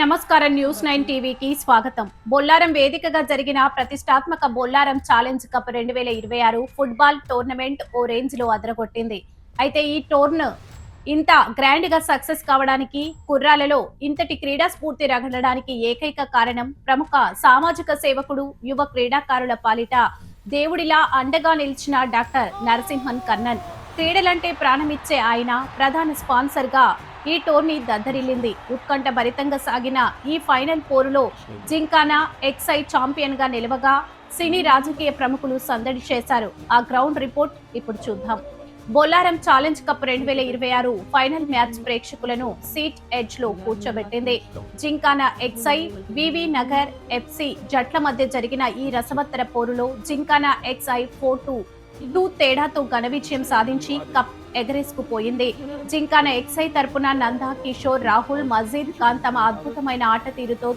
నమస్కారం. న్యూస్ 9 టీవీకి స్వాగతం. బొల్లారం వేదికగా జరిగిన ప్రతిష్టాత్మక Bollaram challenge cup 2026 football tournament ఓ రేంజ్ లో అదరగొట్టింది. అయితే ఈ టోర్న్ ఇంత గ్రాండ్ గా సక్సెస్ కావడానికి, కుర్రాలలో ఇంతటి క్రీడా స్ఫూర్తి రగలడానికి ఏకైక కారణం ప్రముఖ సామాజిక సేవకుడు, యువ క్రీడాకారుల పాలిట దేవుడిలా అండగా నిలిచిన డాక్టర్ నరసింహన్ కన్నన్. క్రీడలంటే ప్రాణమిచ్చే ఆయన ప్రధాన స్పాన్సర్ గా ఈ టోర్నీ దద్దరిల్లింది. ఉత్కంఠ భరితంగా సాగిన ఈ ఫైనల్ పోరులో జింకానా ఎక్సై ఛాంపియన్ గా నిలవగా సినీ రాజకీయ ప్రముఖులు సందడి చేశారు. ఆ గ్రౌండ్ రిపోర్ట్ ఇప్పుడు చూద్దాం. Bollaram challenge cup 2026 final match ప్రేక్షకులను సీట్ ఎడ్జ్ లో కూర్చోబెట్టింది. జింకానా ఎక్సై, వివి నగర్ ఎఫ్సి జట్ల మధ్య జరిగిన ఈ రసవత్తర పోరులో జింకానా ఎక్సై 4-2 తేడాతో ఘన విజయం సాధించి కప్ ఎగరేసుకుపోయింది. జింకానా ఎక్సై తరపున నంద, కిషోర్, రాహుల్, మజీద్ ఖాన్ తమ అద్భుతమైన ఆట తీరుతో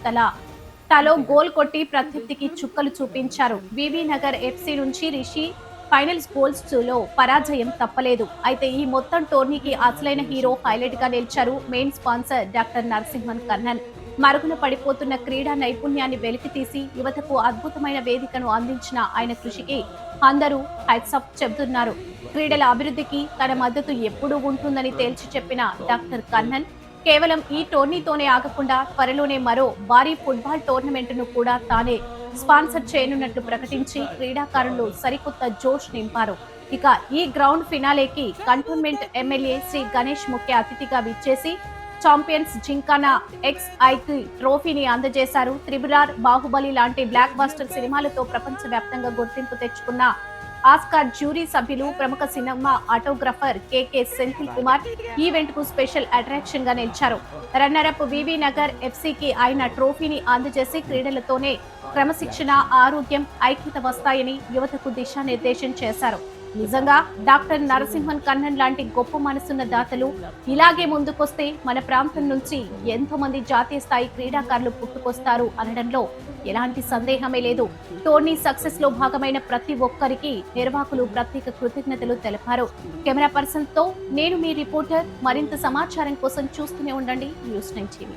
తలో గోల్ కొట్టి ప్రత్యర్థికి చుక్కలు చూపించారు. వివి నగర్ ఎఫ్సి నుంచి రిషి ఫైనల్స్ గోల్స్ లో పరాజయం తప్పలేదు. అయితే ఈ మొత్తం టోర్నీకి అసలైన హీరో హైలైట్ గా నిలిచారు main sponsor doctor Narasimhan Kannan. మరుగున పడిపోతున్న క్రీడా నైపుణ్యాన్ని వెలికితీసి యువతకు అద్భుతమైన వేదికను అందించిన ఆయన కృషికి అందరూ హ్యాట్స్ ఆఫ్ చెబుతున్నారు. క్రీడల అభివృద్ధికి తన మద్దతు ఎప్పుడూ ఉంటుందని తేల్చి చెప్పిన డాక్టర్ కన్నన్ కేవలం ఈ టోర్నీతోనే ఆగకుండా త్వరలోనే మరో భారీ ఫుట్బాల్ టోర్నమెంట్ను కూడా తానే స్పాన్సర్ చేయనున్నట్లు ప్రకటించి క్రీడాకారులు సరికొత్త జోష్ నింపారు. ఇక ఈ గ్రౌండ్ ఫినాలేకి కంటోన్మెంట్ ఎమ్మెల్యే శ్రీ గణేష్ ముఖ్య అతిథిగా విచ్చేసి ఛాంపియన్స్ జింకానా ఎక్స్ఐకి ట్రోఫీని అందజేశారు. త్రిబులార్, బాహుబలి లాంటి బ్లాక్ బస్టర్ సినిమాలతో ప్రపంచవ్యాప్తంగా గుర్తింపు తెచ్చుకున్న ఆస్కార్ జ్యూరీ సభ్యులు, ప్రముఖ cinematographer K Senthil Kumar event కు స్పెషల్ అట్రాక్షన్ గా నిలిచారు. రన్నరప్ వివి నగర్ ఎఫ్సికి ఆయన ట్రోఫీని అందజేసి క్రీడలతోనే క్రమశిక్షణ, ఆరోగ్యం, ఐక్యత వస్తాయని యువతకు దిశానిర్దేశం చేశారు. నిజంగా డాక్టర్ నరసింహన్ కన్నన్ లాంటి గొప్ప మనసున్న దాతలు ఇలాగే ముందుకొస్తే మన ప్రాంతం నుంచి ఎంతో మంది జాతీయ స్థాయి క్రీడాకారులు పుట్టుకొస్తారు అనడంలో ఎలాంటి సందేహమే లేదు. టోర్నీ సక్సెస్ లో భాగమైన ప్రతి ఒక్కరికి నిర్వాహకులు ప్రత్యేక కృతజ్ఞతలు తెలిపారు. కెమెరా పర్సన్ తో నేను మీ రిపోర్టర్. మరింత సమాచారం కోసం చూస్తూనే ఉండండి న్యూస్ 9 టీవీ.